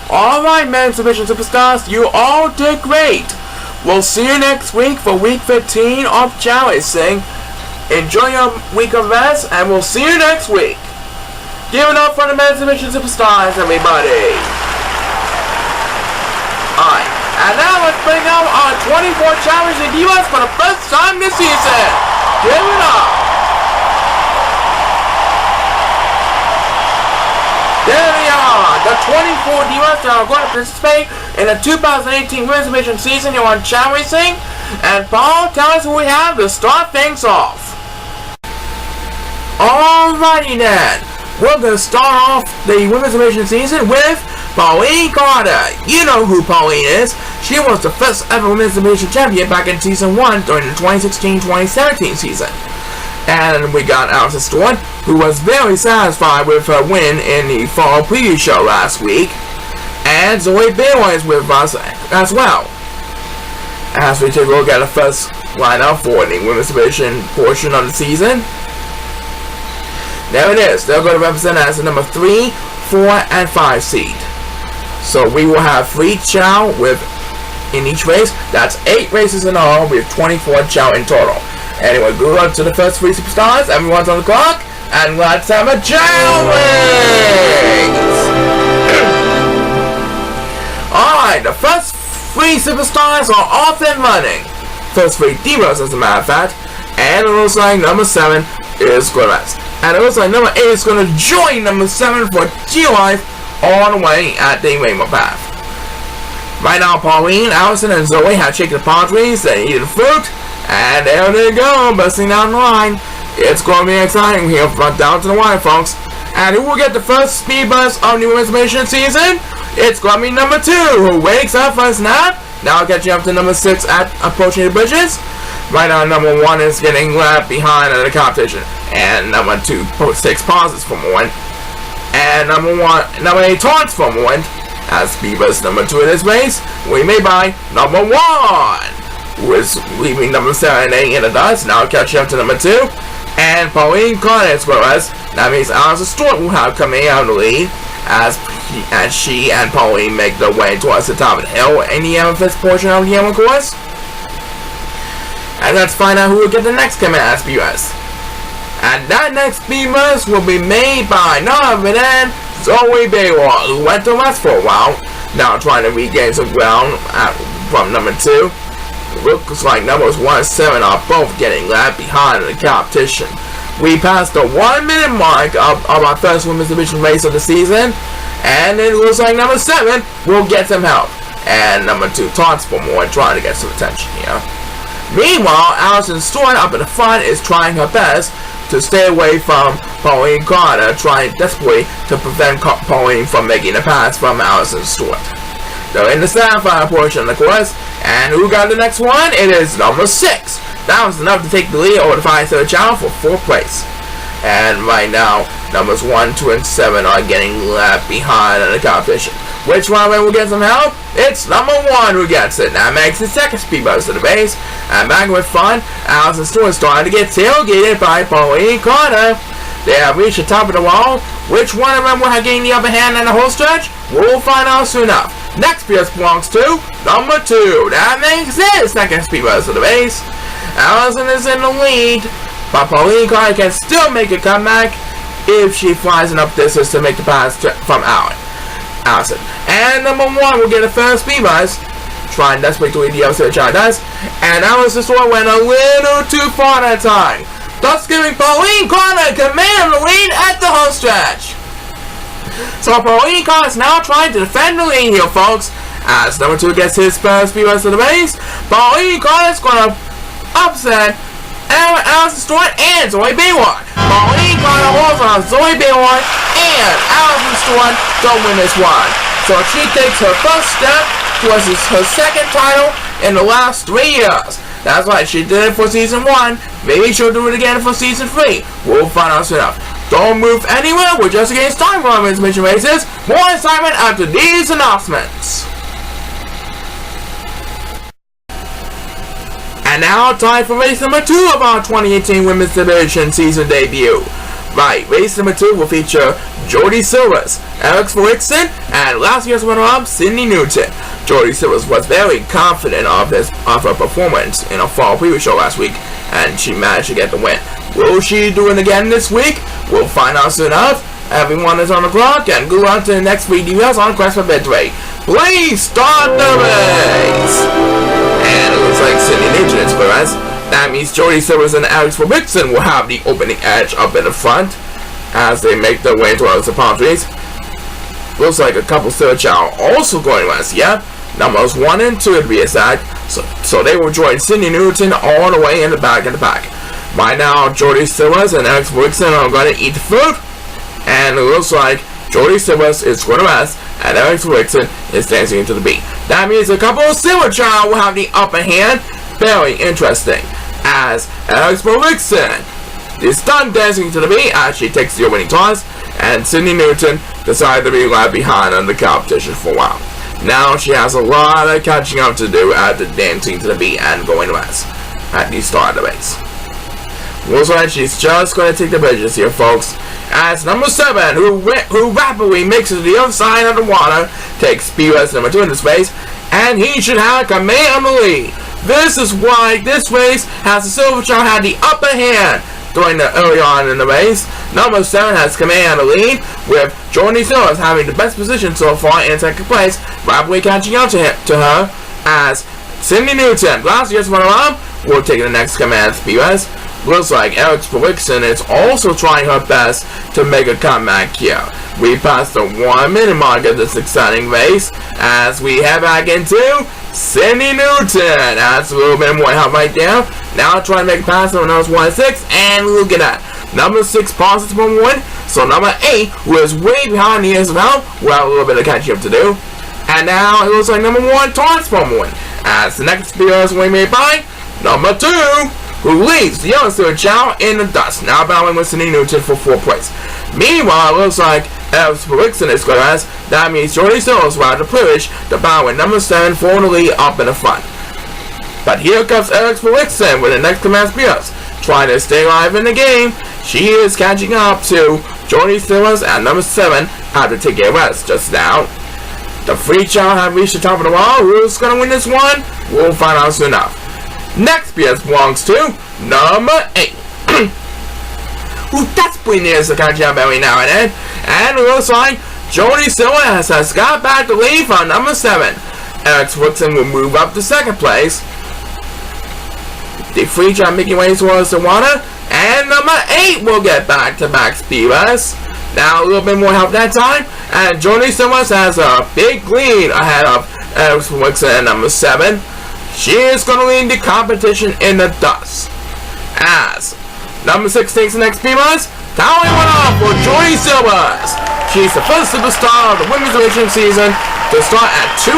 Alright, men's division superstars, you all did great. We'll see you next week for week 15 of Chao Racing. Enjoy your week of rest, and we'll see you next week. Give it up for the men's division superstars, everybody. Alright, and now let's bring out our 24 Chao Racing Divas for the first time this season. Give it up. There we are, the 24 Divas that are going to participate in the 2018 Women's Division season here on Chao Racing. And Paul, tell us who we have to start things off. Alrighty then, we're going to start off the Women's Division season with Pauline Carter. You know who Pauline is. She was the first ever Women's Division champion back in Season 1 during the 2016-2017 season. And we got Allison Stewart, who was very satisfied with her win in the fall preview show last week. And Zoe Baylor is with us as well. As we take a look at the first lineup for the Women's Division portion of the season. There it is. They're going to represent as the number 3, 4, and 5 seed. So we will have 3 Chao in each race. That's 8 races in all with 24 Chao in total. Anyway, good luck to the first 3 superstars. Everyone's on the clock. And let's have a Chao race! Alright, the first 3 superstars are off and running. First 3 Divas, as a matter of fact. And it looks like number 7 is going to rest. And it looks like number 8 is going to join number 7 for G-Life all the way at the Rainbow Path. Right now, Pauline, Allison, and Zoe have shaken the palm trees. They eat the fruit. And there they go, busting down the line. It's going to be exciting here from down to the wire, folks. And who will get the first speed bus of the Women's Division season? It's going to be number 2, who wakes up for a snap. Now catching up to number 6 at approaching the bridges. Right now, number 1 is getting left behind in the competition. And number 2, 6 pauses for one. And number 8 taunts for one. As speed bus number 2 in this race, we made by number 1. Who is leaving number 7 and 8 in the dust. Now catching up to number 2. And Pauline Carter as well as. That means Allison Stewart will have coming out of the lead. As she and Pauline make their way towards the top of the hill in the amethyst portion of the yellow course. And let's find out who will get the next coming out as BS. And that next BS will be made by none other than Zoe Baylor, who went to rest for a while. Now trying to regain some ground from number 2. Looks like numbers 1 and 7 are both getting left behind in the competition. We passed the 1 minute mark of our first Women's Division race of the season. And it looks like number 7 will get some help. And number 2 taunts for more, trying to get some attention here. Meanwhile, Allison Stewart up in the front is trying her best to stay away from Pauline Carter, trying desperately to prevent Pauline from making a pass from Allison Stewart. They're in the semifinal portion of the course, and who got the next one? It is number 6. That was enough to take the lead over the 5-star Chao for 4th place. And right now, numbers 1, 2, and 7 are getting left behind in the competition. Which one will get some help? It's number 1 who gets it. That makes the second speed bus to the base. And back with fun, Allison Stewart starting to get tailgated by Pauline Carter. They have reached the top of the wall. Which one of them will have gained the upper hand in the whole stretch? We'll find out soon enough. Next PS belongs to number 2. That makes it second speed bus to the base. Allison is in the lead, but Pauline Carter can still make a comeback if she flies enough distance to make the pass from Allison. And number 1 will get a first speed bus, trying desperately to lead the other Chao does. And Allison Stewart went a little too far that time, thus giving Pauline Carter command of the lead at the home stretch. So Pauline Carter is now trying to defend the lead here, folks. As number 2 gets his first speed bus to the base, Pauline Carter is going to upset Allison Stewart and Zoe Baylor. Pauline Carter holds on Zoe Baylor and Allison Stewart to win this one. So she takes her first step towards her second title in the last 3 years. That's right, she did it for season 1. Maybe she'll do it again for season 3. We'll find out soon enough. Don't move anywhere, we're just against time for our Women's Division races. More excitement after these announcements. And now time for race number 2 of our 2018 Women's Division season debut. Right, race number 2 will feature Jody Silvers, Alex Ferguson, and last year's runner-up, Sydney Newton. Jody Silvers was very confident of her performance in a fall preview show last week, and she managed to get the win. Will she do it again this week? We'll find out soon enough. Everyone is on the clock, and go on to the next 3 Divas on Quest for Victory. Please start the race! And it looks like Sydney Newton is for us. That means Jody Silvers and Alex Ferguson will have the opening edge up in the front as they make their way towards the palm trees. Looks like a couple still Chao also going west, yeah? Numbers 1 and 2 to be exact. So they will join Sydney Newton all the way in the back of the pack. By now, Jody Silvers and Alex Ferguson are going to eat the food. And it looks like Jody Silvers is going to rest and Alex Ferguson is dancing into the beat. That means a couple of Silver Chao will have the upper hand. Very interesting, as Alex Ferguson is done dancing to the beat as she takes the opening toss, and Sydney Newton decided to be left behind on the competition for a while. Now she has a lot of catching up to do after dancing to the beat and going west at the start of the race. Looks like she's just going to take the pictures here, folks, as number 7, who rapidly makes it to the other side of the water, takes Divas number 2 in this race, and he should have command on the lead. This is why this race has the Silver Chao had the upper hand during the early on in the race. Number 7 has command on the lead, with Jody Silvers having the best position so far in second place, rapidly catching up to her, as Sydney Newton, last year's runner-up, will take the next command of Divas. Looks like Alex Ferguson is also trying her best to make a comeback here. We passed the 1 minute mark of this exciting race as we head back into Sydney Newton. That's a little bit more help right there. Now trying to make a pass on numbers 1 and 6, and look at that. Number 6 passes to number 1, so number 8, who is way behind the years of help, will have a little bit of catching up to do. And now it looks like number 1 taunts number 1, as the next spear is made by number 2. Who leaves the other Silver Chao in the dust, now battling with Sydney Newton for 4th place. Meanwhile, it looks like Alex Ferguson is going to rest. That means Jody Silvers will have the privilege to battle with number 7 for the lead up in the front. But here comes Alex Ferguson with the next command spears, trying to stay alive in the game. She is catching up to Jody Silvers at number 7 after taking a rest just now. The 3 Chao have reached the top of the wall. Who's going to win this one? We'll find out soon enough. Next PS belongs to number 8. Who desperately needs to catch up every now and then. And it looks like Jody Silvers has got back the lead from number 7. Alex Ferguson will move up to 2nd place. The 3 Chao making way towards the water. And number 8 will get back-to-back speeders. Now a little bit more help that time. And Jody Silvers has a big lead ahead of Alex Ferguson at number 7. She is going to lead the competition in the dust. As number 6 takes the next Divas, towering one off for Jody Silvers. She's the first superstar of the women's division season to start at 2-0.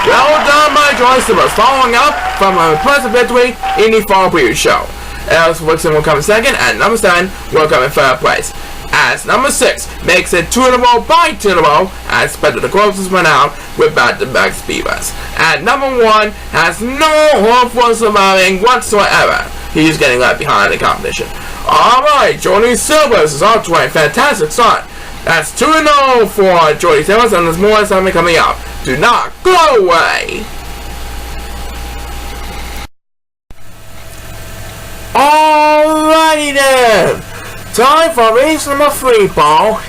Well done by Jody Silvers, following up from her impressive victory in the fall preview show. Alex Ferguson will come in 2nd, and number 7 will come in 3rd place. As number 6 makes it 2 in a row by 2 in a row, I expected the closest one out with back-to-back speeders. And number 1 has no hope for surviving whatsoever. He's getting left behind in the competition. Alright, Jody Silvers is off to a fantastic start. That's 2-0 for Jody Silvers, and there's more something coming up. Do not go away! Alrighty then! Time for race number 3, Paul.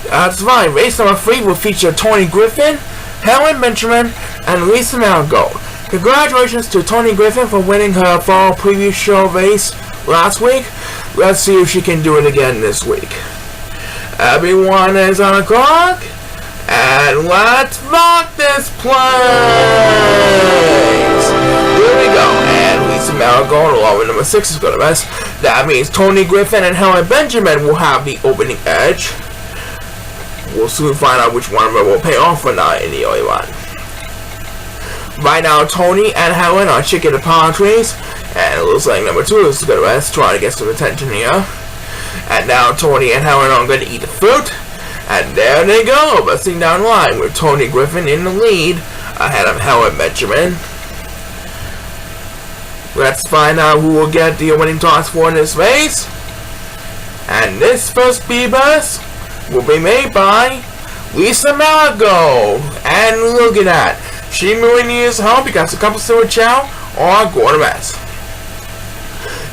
That's right, race number 3 will feature Tony Griffin, Helen Benjamin, and Lisa Marigold. Congratulations to Tony Griffin for winning her fall preview show race last week. Let's see if she can do it again this week. Everyone is on the clock, and let's rock this place! Here we go, and Lisa Marigold, along with number 6, is going to rest. That means Tony Griffin and Helen Benjamin will have the opening edge. We'll soon find out which one of them will pay off or not in the early run. Right now, Tony and Helen are checking the palm trees, and it looks like number 2 is going to rest, trying to get some attention here. And now Tony and Helen are going to eat the fruit, and there they go, busting down the line with Tony Griffin in the lead, ahead of Helen Benjamin. Let's find out who will get the winning toss for this race. And this first Divas will be made by Lisa Malago. And look at that. She really needs help because a couple Silver Chao are going to mess.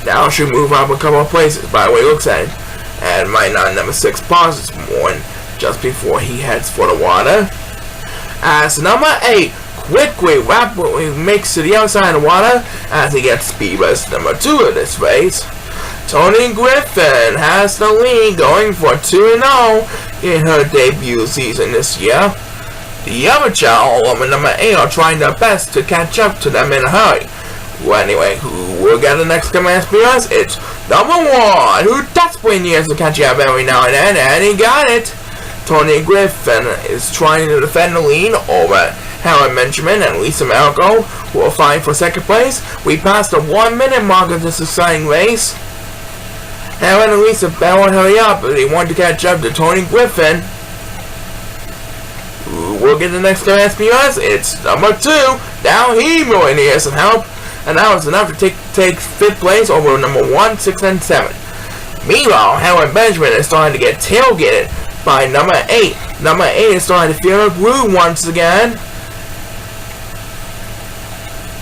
Now she'll move up a couple of places by the way it looks at it. And might not number 6 pauses one just before he heads for the water. As number 8 quickly, rapidly makes to the outside of the water as he gets Divas number 2 of this race. Tony Griffin has the lead going for 2-0 in her debut season this year. The other Chao, woman number 8, are trying their best to catch up to them in a hurry. Well, anyway, who will get the next command spears? It's number 1, who desperately needs to catch up every now and then, and he got it. Tony Griffin is trying to defend the lead over Helen Benjamin and Lisa Malago, who will fight for second place. We passed the 1 minute mark of this exciting race. Helen and Lisa better hurry up if they want to catch up to Tony Griffin. Who will get the next command spears? It's number 2. Now he really needs some help. And that was enough to take 5th place over number 1, 6, and 7. Meanwhile, Helen Benjamin is starting to get tailgated by number 8. Number 8 is starting to feel her groove once again.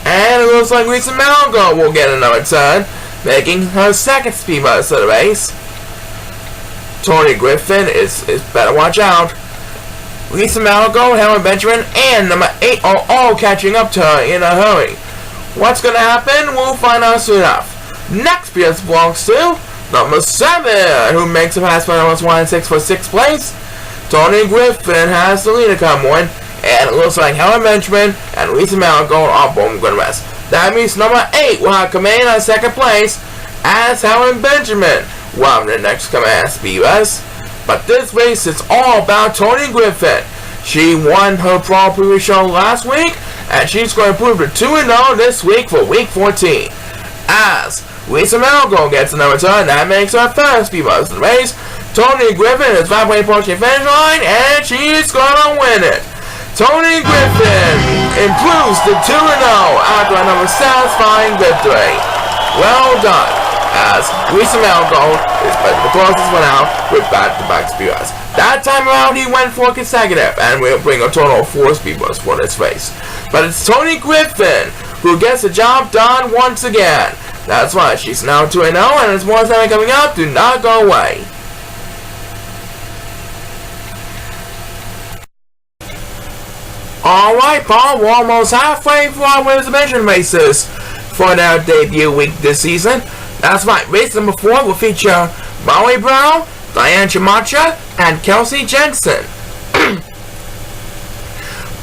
And it looks like Lisa Malago will get another turn, making her second speed bus of the race. Tony Griffin is better watch out. Lisa Malago, Helen Benjamin, and number 8 are all catching up to her in a hurry. What's going to happen? We'll find out soon enough. Next PS belongs to number 7, who makes a pass by numbers 1 and 6 for 6th place. Tony Griffin has the lead to come on, and it looks like Helen Benjamin and Lisa Malago are both going to rest. That means number 8 will have command on 2nd place as Helen Benjamin will have the next command Divas. But this race is all about Tony Griffin. She won her Pro Preview show last week, and she's going to prove to 2-0 this week for week 14. As Lisa Malago gets another turn, that makes her first Divas in the race. Tony Griffin is 5 way approaching the finish line, and she's going to win it. Tony Griffin improves to 2-0 after another satisfying victory. Well done. As Lisa Malago is the closest one out with back-to-back speedruns. That time around he went 4 consecutive, and we'll bring a total of 4 speedruns for this race. But it's Tony Griffin who gets the job done once again. That's why she's now 2-0, and there's more time coming up. Do not go away. Alright, Paul, we're almost halfway through our winners division races for their debut week this season. That's right, race number 4 will feature Molly Brown, Diane Chamacha, and Kelsey Jensen.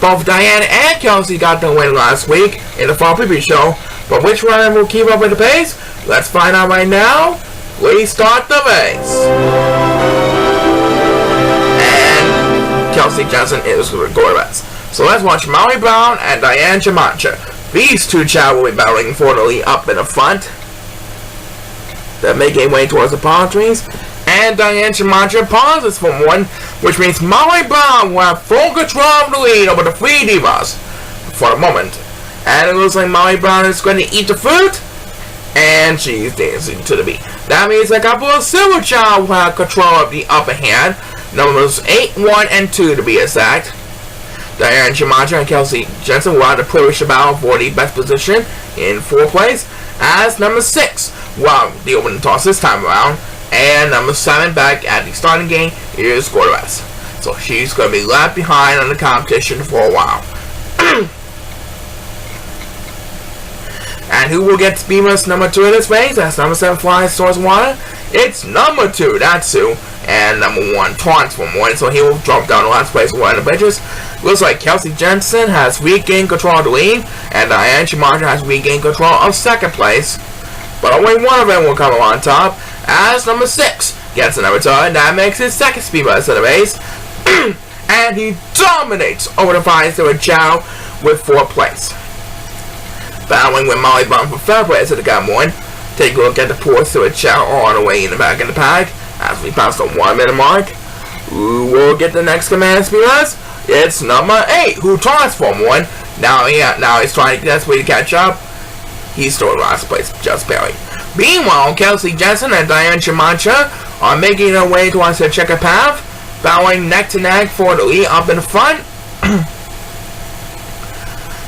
Both Diane and Kelsey got the win last week in the fall preview show, but which one will keep up with the pace? Let's find out right now. Please start the race. And Kelsey Jensen is the quarterbacks. So let's watch Molly Brown and Diane Chamacha. These two Chao will be battling for the lead up in the front. They're making way towards the palm trees, and Diane Chamacha pauses from one, which means Molly Brown will have full control of the lead over the 3 Divas for the moment. And it looks like Molly Brown is going to eat the fruit, and she's dancing to the beat. That means a couple of Silver Chao will have control of the upper hand, numbers 8, 1, and 2 to be exact. Diane Chamacha and Kelsey Jensen will have the privilege to battle for the best position in 4th place, as number 6 will the opening toss this time around, and number 7 back at the starting game is Gordas. So she's going to be left behind on the competition for a while. And who will get Speedmas number 2 in this race? That's number 7 Flies Towards Water. It's number 2, that's who. And number 1 Taunts from 1, so he will drop down to last place with 1 of the pitches. Looks like Kelsey Jensen has regained control of the lead, and Diane Chamacha has regained control of 2nd place. But only one of them will come on top, as number 6 gets another turn. That makes his 2nd speed bus of the race. And he dominates over the 5 Silver Chao with 4th place. Battling with Molly Brown for 3rd place at the gun one. Take a look at the 4 Silver Chao all the way in the back of the pack as we pass the 1 minute mark. Who will get the next command speed bus? It's number 8, who taunts from 1. Now he's trying to desperately catch up. He's still in last place, just barely. Meanwhile, Kelsey Jensen and Diane Chamacha are making their way towards the checkered path, battling neck to neck for the lead up in the front.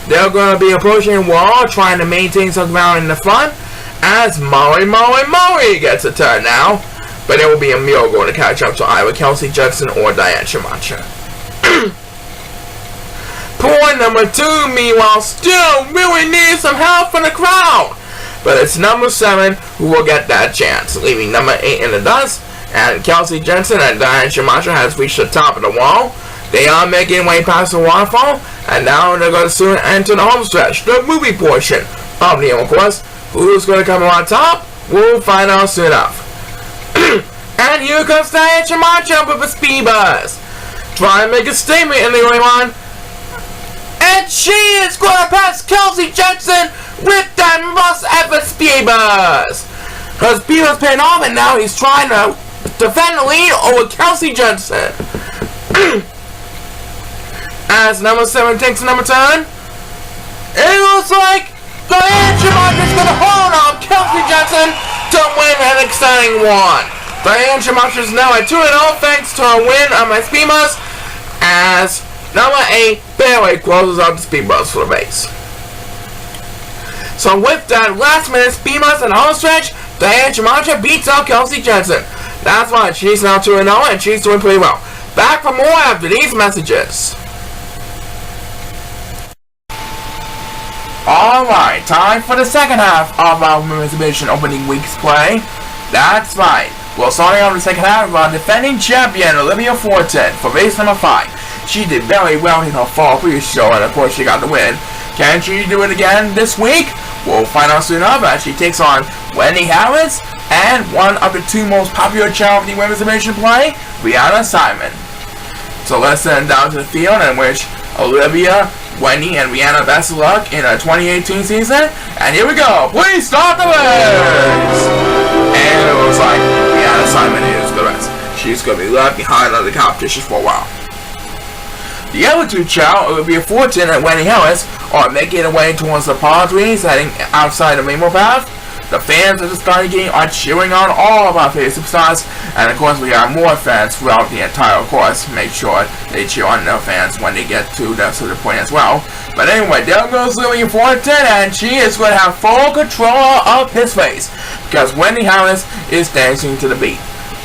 They're going to be approaching the wall, trying to maintain some ground in the front, as Molly gets a turn now. But it will be a miracle to catch up to either Kelsey Judson or Diane Shamacha. Point number 2, meanwhile, still really needs some help from the crowd. But it's number 7 who will get that chance, leaving number 8 in the dust. And Kelsey Jensen and Diane Shamacha has reached the top of the wall. They are making way past the waterfall, and now they're going to soon enter the home stretch, the movie portion of the of course. Who's going to come on top? We'll find out soon enough. And here comes Diane Shamacha with a speed buzz, trying to make a statement in the early one. And she is going to pass Kelsey Jensen with that must-effort speed buzz. Her speed was paying off, and now he's trying to defend the lead over Kelsey Jensen. As number 7 takes another turn, it looks like Diane Shamacha is going to hold on Kelsey Jensen to win an exciting one. Diane Shamacha is now at 2-0 thanks to her win on my speed bus, as number 8 barely closes out the speed bus for the race. So with that last minute speed bus and home stretch, Diane Shamacha beats out Kelsey Jensen. That's why she's now 2-0 and she's doing pretty well. Back for more after these messages. Alright, time for the second half of our Women's Division opening week's play. That's right. Well, starting on the second half of our defending champion, Olivia Fortin, for race number 5. She did very well in her fall previous show, and of course she got the win. Can she do it again this week? We'll find out soon enough as she takes on Wendy Harris and one of the 2 most popular Chao of the Women's Division play, Rihanna Simon. So let's send down to the field in which Olivia, Wendy, and Rihanna best of luck in our 2018 season. And here we go. Please start the race! And it looks like Rihanna Simon is the rest. She's going to be left behind on the competition for a while. The other 2 Chao, Olivia Fortin and Wendy Harris, are making their way towards the par 3s, heading outside the Rainbow Path. The fans of the starting game are cheering on all of our favorite superstars, and of course we have more fans throughout the entire course. Make sure they cheer on their fans when they get to that sort of point as well. But anyway, there goes Olivia Fortin, and she is going to have full control of his race, because Wendy Harris is dancing to the beat.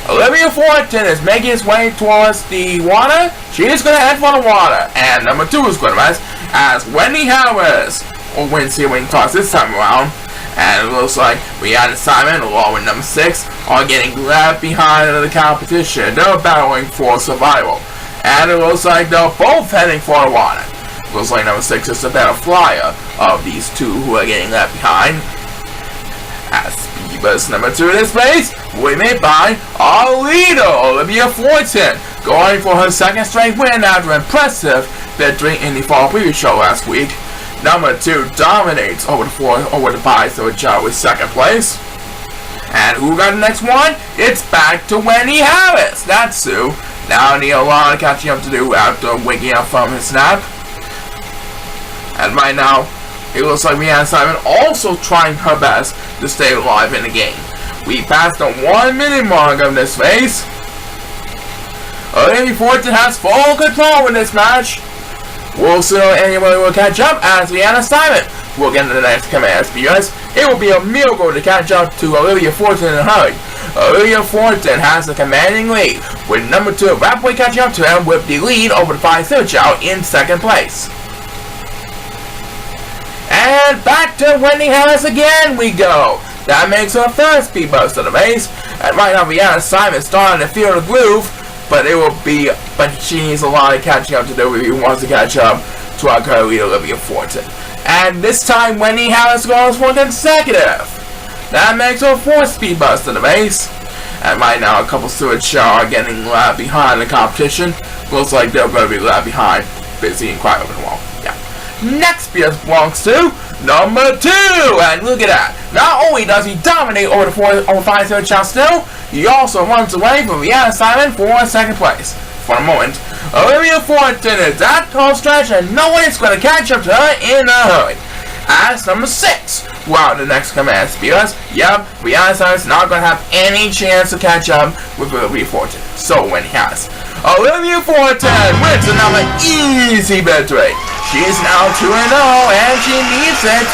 Olivia Fortin is making his way towards the water. She is going to head for the water, and number 2 is going to rest, as Wendy Harris will win sealing toss this time around. And it looks like Rihanna Simon, along with number 6, are getting left behind in the competition. They're battling for survival. And it looks like they're both heading for the water. Looks like number 6 is the better flyer of these 2 who are getting left behind. As Divas number 2 in this race, we made by our leader, Olivia Fortin, going for her 2nd straight win after an impressive victory in the fall preview show last week. Number 2 dominates over the bye, so Chao is 2nd place. And who got the next one? It's back to Wendy Harris. That's Sue. Now I need a lot of catching up to do after waking up from his nap. And right now, it looks like Rihanna Simon also trying her best to stay alive in the game. We passed the 1 minute mark of this race. Olivia Fortin has full control in this match. We'll see if anyone will catch up as Rihanna Simon will get into the next command because it will be a miracle to catch up to Olivia Fortin in a hurry. Olivia Fortin has the commanding lead, with number 2 rapidly catching up to him with the lead over the 5-0 Chao in 2nd place. And back to Wendy Harris again we go. That makes her 3rd speed boost of the race. And right now Rihanna Simon starting to feel the groove. But she needs a lot of catching up to do if he wants to catch up to our current leader, Olivia Fortin. And this time, Wendy Harris goes for consecutive. That makes her 4th speed bust in the race. And right now, a couple Stuart Chao are getting left behind in the competition. Looks like they're going to be left behind, busy and quiet over the wall. Yeah. Next belongs to number 2. And look at that. Not only does he dominate over the 5-0 Chao still, he also runs away from Rihanna Simon for 2nd place. For the moment, Olivia Fortin is at home stretch and no one is going to catch up to her in a hurry. As number 6 throughout the next command because, yep, Beyonce is not going to have any chance to catch up with Olivia Fortin. So when he has, Olivia Fortin wins another easy victory. She's now 2-0 and she needs it.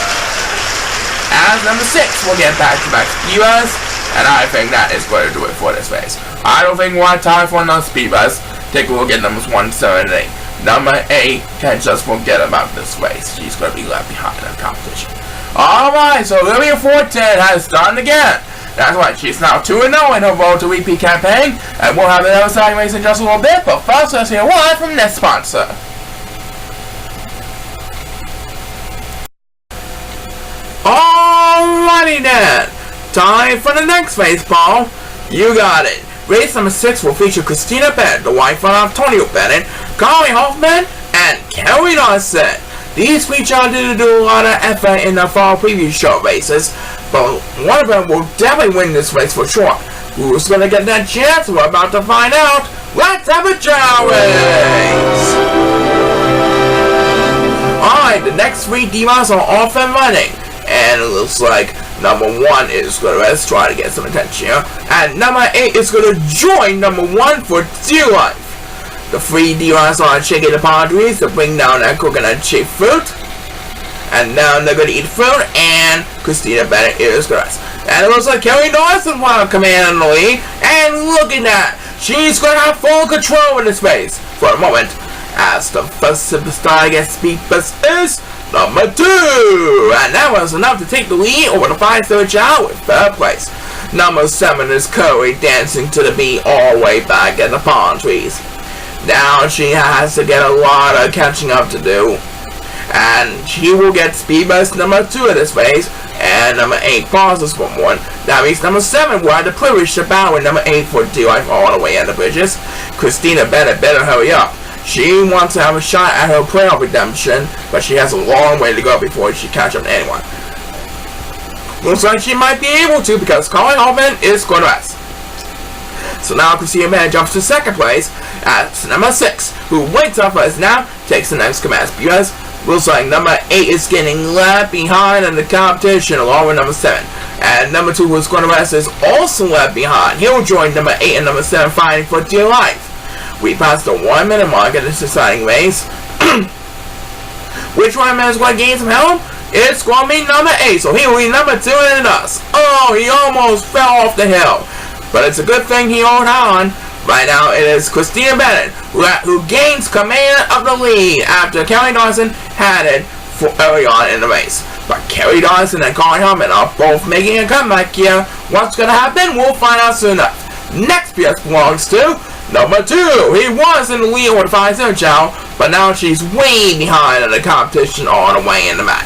As number 6, we'll get back-to-back Divas, and I think that is going to do it for this race. I don't think we'll have time for another speed bus. Take a look at numbers 1, 7, and 8. Number 8 can just forget about this race. She's going to be left behind in the competition. Alright, so Olivia Fortin has done again. That's right, she's now 2-0 in her Road to Repeat campaign, and we'll have another side race in just a little bit, but first let's hear one from this sponsor. Alrighty then, time for the next race, Paul. You got it. Race number 6 will feature Christina Bennett, the wife of Antonio Bennett, Carly Hoffman, and Kerry Dawson. These feature didn't do a lot of effort in the fall preview show races, but one of them will definitely win this race for sure. Who's gonna get that chance? We're about to find out. Let's have a Chao race! Alright, the next 3 Divas are off and running. And it looks like number 1 is going to try to get some attention here. And number 8 is going to join number 1 for dear life. The 3 Divas are shaking the palm trees to bring down that coconut shaped fruit. And now they're going to eat fruit, and Christina Bennett is going to rest. And it looks like Kerry Dawson will command the lead. And look at that! She's going to have full control in this race for a moment. As the first superstar gets speed bus is number 2, and that was enough to take the lead over the 5-3 Chao with 3rd place. Number 7 is Curry dancing to the beat all the way back at the palm trees. Now she has to get a lot of catching up to do, and she will get speed bus number 2 of this race, and number 8 pauses for 1. That means number 7 will have the privilege to battle with number 8 for D-Life all the way at the bridges. Christina Bennett better hurry up. She wants to have a shot at her playoff redemption, but she has a long way to go before she catches up to anyone. Looks like she might be able to because Carly Hoffman is going to rest. So now Christina Bennett jumps to 2nd place as number 6, who wakes up first now, takes the next command because looks like number 8 is getting left behind in the competition along with number 7. And number 2, who's going to rest, is also left behind. He'll join number 8 and number 7 fighting for dear life. We passed the 1 minute mark in this exciting race. Which 1 minute is going to gain some help? It's going to be number 8, so he will be number 2 in the dust. Oh, he almost fell off the hill. But it's a good thing he held on. Right now it is Christina Bennett who gains command of the lead after Kerry Dawson had it for early on in the race. But Kerry Dawson and Carly Hoffman are both making a comeback here. What's going to happen? We'll find out soon enough. Next PS belongs to number 2. He was in the lead with 5-0 Chao, but now she's way behind in the competition all the way in the back.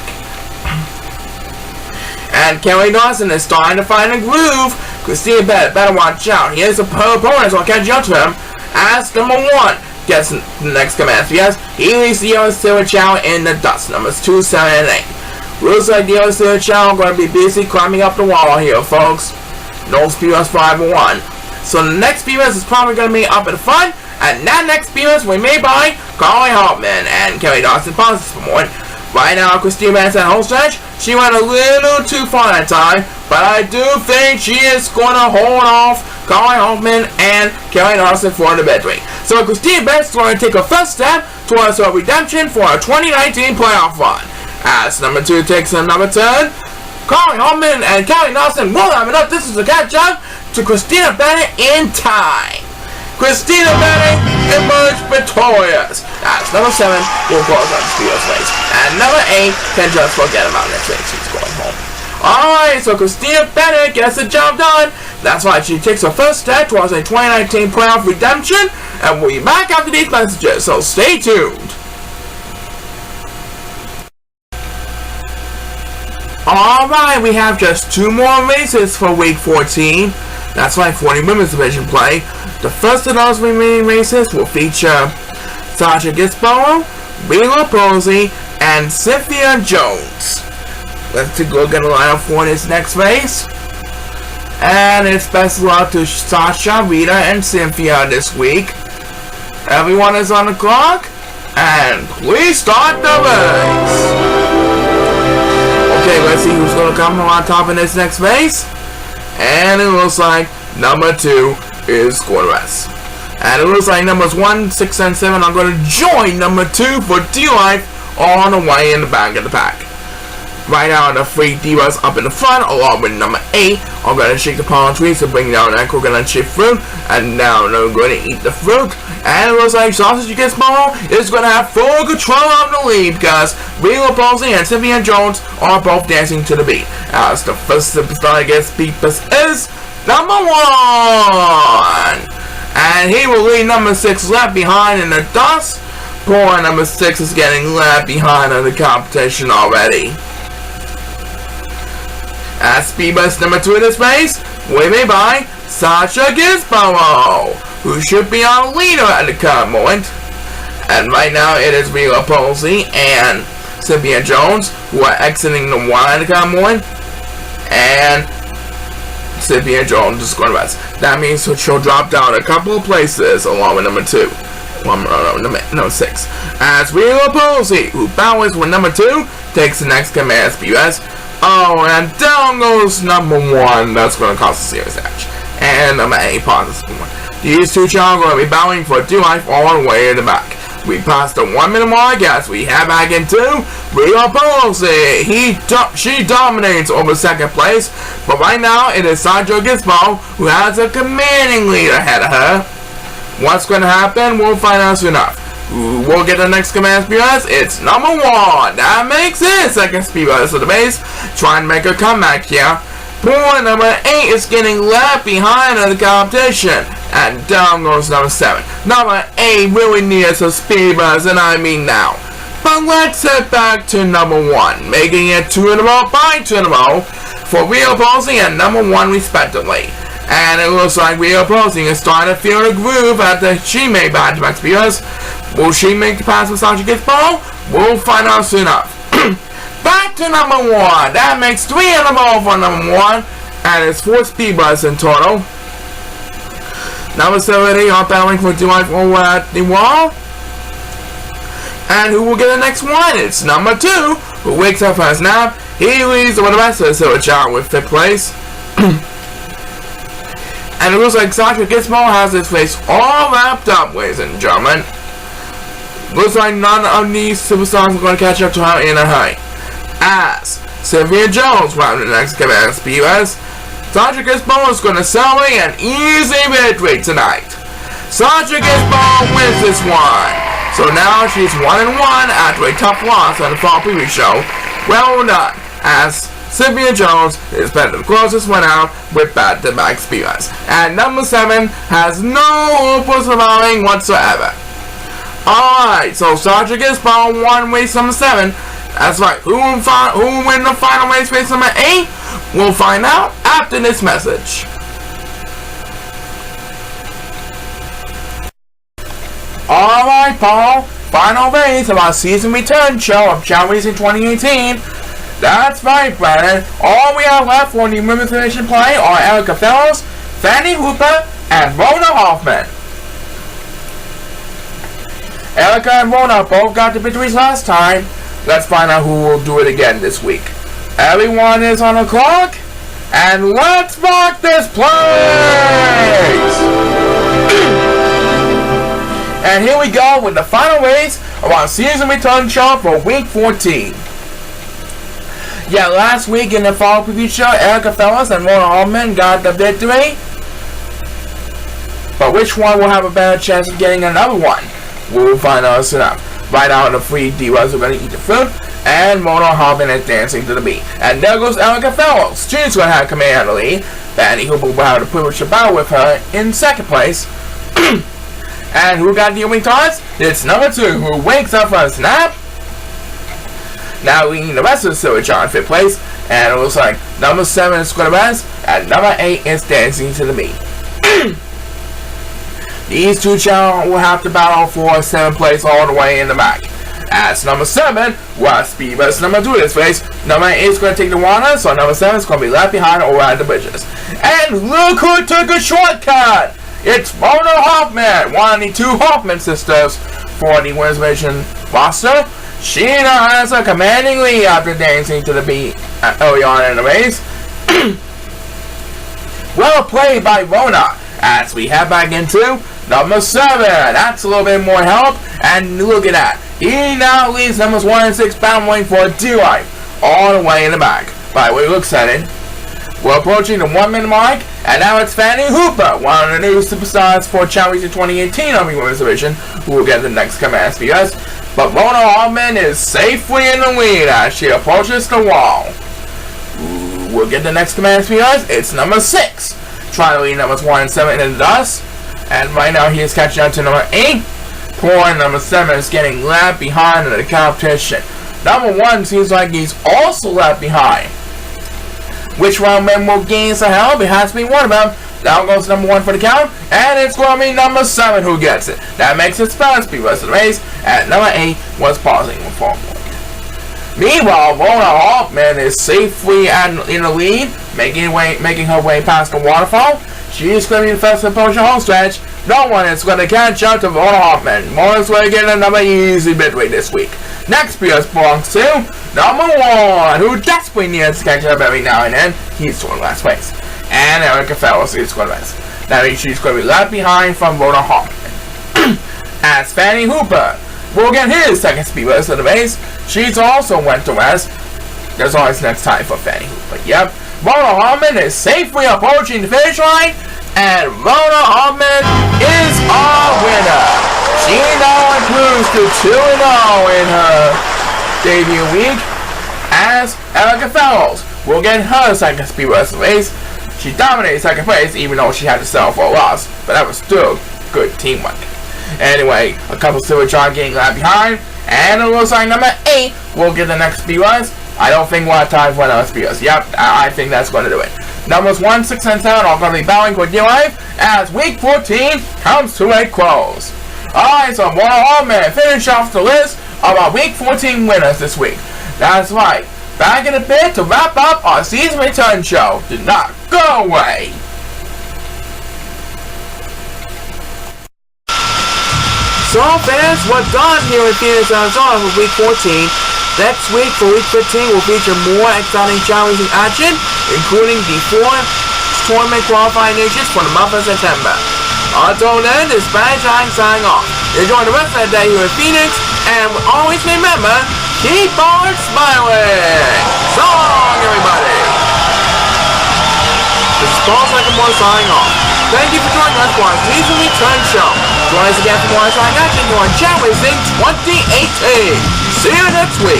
And Kerry Dawson is starting to find a groove. Christina Bennett better watch out. Here's her opponents will catch up to him as number 1 gets the next command. Yes, he leaves the other 2 Chao in the dust. Numbers 2, 7, and 8. Looks like the other 2 Chao are going to be busy climbing up the wall here, folks. No speed us 5-1. So the next speeders is probably going to be up at the front, and that next speeders will be made by Carly Hoffman and Kerry Dawson pauses for more. Right now, Christina Bennett's at home stretch. She went a little too far that time, but I do think she is going to hold off Carly Hoffman and Kerry Dawson for the victory. So Christina Bennett's going to take a first step towards her redemption for a 2019 playoff run. As number 2 takes another turn, Carly Hoffman and Kerry Dawson will have enough distance to catch up to Christina Bennett in time. Christina Bennett emerged victorious as number 7 will close out the Speeders race, and number 8 can just forget about this race. She's going home. Alright, so Christina Bennett gets the job done. That's why she takes her first step towards a 2019 playoff redemption, and we'll be back after these messages, so stay tuned. Alright, we have just 2 more races for week 14. That's right, 40 women's division play. The first of those remaining races will feature Sasha Gisborough, Rhea Posey, and Cynthia Jones. Let's take a look at the lineup for this next race. And it's best of luck to Sasha, Rita, and Cynthia this week. Everyone is on the clock, and please start the race. Okay, let's see who's gonna come on top in this next race. And it looks like number 2 is going to rest. And it looks like numbers 1, 6, and 7 are going to join number 2 for D-Life on the way in the back of the pack. Right now, the 3 Divas up in the front, along with number 8, are going to shake the palm trees to bring down that coconut chip fruit. And now they're going to eat the fruit. And it looks like Sausage Gizmo is going to have full control of the lead because Real Posey and Cynthia Jones are both dancing to the beat. As the first superstar against Divas is number 1. And he will leave number 6 left behind in the dust. Poor number 6 is getting left behind in the competition already. As Speedbus number 2 in this race, will be by Sasha Gizmo, who should be our leader at the current moment. And right now it is Real Posey and Cynthia Jones who are exiting the 1 at the current moment. And Cynthia Jones is going to rest. That means she'll drop down a couple of places along with number 2. Number 6. As Real Posey, who battles with number 2, takes the next command SBUS. Oh, and down goes number 1. That's going to cause a serious match. And number 8 pauses for 1. These two Chao are going to be battling for D-Life all the way in the back. We passed the 1 minute mark as we head back into Real Posey. She dominates over second place, but right now it is Sasha Gizmo who has a commanding lead ahead of her. What's going to happen? We'll find out soon enough. We'll get the next command speedbus. It's number 1. That makes it second speedbus of the base. Trying to make a comeback here. Poor number 8 is getting left behind in the competition. And down goes number 7. Number 8 really needs a speedbus, and I mean now. But let's head back to number 1, making it 2 in a row by 2 in a row for Real Posey and number 1 respectively. And it looks like Real Posey is starting to feel the groove after she made back-to-back speedbus. Will she make the pass with Sasha Gizmo? We'll find out soon enough. Back to number 1. That makes 3 in a row for number 1. And it's 4 speedbus in total. Number 70 are battling for D-Life over at the wall. And who will get the next one? It's number 2, who wakes up from his nap. He leads with the rest of the Silver Chao with 5th place. And it looks like Sasha Gizmo has his face all wrapped up, ladies and gentlemen. Looks like none of these superstars are going to catch up to her in a hurry. As Cynthia Jones round the next command speedbus, Sasha Gizmo is going to celebrate an easy victory tonight. Sasha Gizmo wins this one. So now she's 1-1 after a tough loss on the fall preview show. Well done, as Cynthia Jones is better the closest one out with back-to-back speedbus. And number 7 has no hope of surviving whatsoever. Alright, so Sasha Gizmo won race number 7. That's right, who will win the final race number 8? We'll find out after this message. Alright, Paul. Final race of our season return show of Chao Racing 2018. That's right, Brandon. All we have left for the women's division play are Erica Fellows, Fanny Hooper, and Rona Hoffman. Erica and Rona both got the victories last time. Let's find out who will do it again this week. Everyone is on the clock, and let's rock this place! And here we go with the final race of our season return show for week 14. Yeah, last week in the fall preview show, Erica Fellows and Rona Hoffman got the victory. But which one will have a better chance of getting another one? We'll find out soon enough. Right now, the 3 Divas are going to eat the fruit, and Rona Hoffman is dancing to the beat. And there goes Erica Fellows. She's going to have command of the lead. Fanny Hooper will have the privilege to battle with her in second place. And who got the opening toss? It's number 2, who wakes up from his nap. Now leading the rest of the Silver Chao in 5th place. And it looks like number 7 is going to rest, and number 8 is dancing to the beat. These two Chao will have to battle for 7th place all the way in the back. As number 7 was speedbus number 2 this race. Number 8 is going to take the water, so number 7 is going to be left behind over at the bridges. And look who took a shortcut! It's Rona Hoffman, one of the 2 Hoffman sisters for the women's division roster. She now has a commanding lead after dancing to the beat. early on in the race. Well played by Rona. As we head back into number 7. That's a little bit more help. And look at that. He now leads numbers 1 and 6 battling for D-Life all the way in the back. By the way, looks at it. We're approaching the 1 minute mark, and now it's Fanny Hooper, one of the new superstars for Chow's 2018 Army Women's Division, who will get the next command SPS. But Mona Hartman is safely in the lead as she approaches the wall. We'll get the next command SPS. It's number 6, trying to lead numbers 1 and 7 in the dust, and right now he is catching up to number 8. Poor number 7 is getting left behind in the competition. Number 1 seems like he's also left behind. Which one man will gain some help? It has to be one of them. Down goes number 1 for the count, and it's going to be number 7 who gets it. That makes it fast be rest of the race, and number 8 was pausing with forward. Meanwhile, Mona Hartman is safely in the lead, making her way past the waterfall. She is going to be the first to approach the home stretch. No one is going to catch up to Mona Hartman. Mona's going to get another easy midway this week. Next belongs to number 1, who desperately needs to catch up every now and then. He's in last place. And Erica Fellows is going to rest. That means she's going to be left behind from Mona Hartman. As Fanny Hooper will get his second speed rest of the race. She's also went to rest. There's always next time for Fanny Hooper. Yep. Mona Hartman is safely approaching the finish line. And Mona Hartman is our winner. She now improves to 2-0 in her debut week, as Erica Fellows will get her second speed rest of the race. She dominated second place even though she had to settle for a loss, but that was still good teamwork. Anyway, a couple silver John getting left behind, and it looks like number 8 will get the next speed rest. I don't think we'll have time for another speed rest. Yep, I think that's going to do it. Numbers 1, 6, and 7 are going to be battling for dear life as week 14 comes to a close. Alright, so Mona Hartman finish off the list of our week 14 winners this week. That's right. Back in a bit to wrap up our season return show. Do not go away. So fans, we're done here in Phoenix, Arizona for week 14. Next week, for week 15, will feature more exciting challenging action, including the 4 tournament qualifying nations for the month of September. Until then, this is Spanish signing off. Enjoy the rest of the day here in Phoenix, and always remember, keep on smiling! So long, everybody! This is Paul Secondmore signing off. Thank you for joining us for our season return show. Join us again for more exciting action on Chao 2018. See you next week.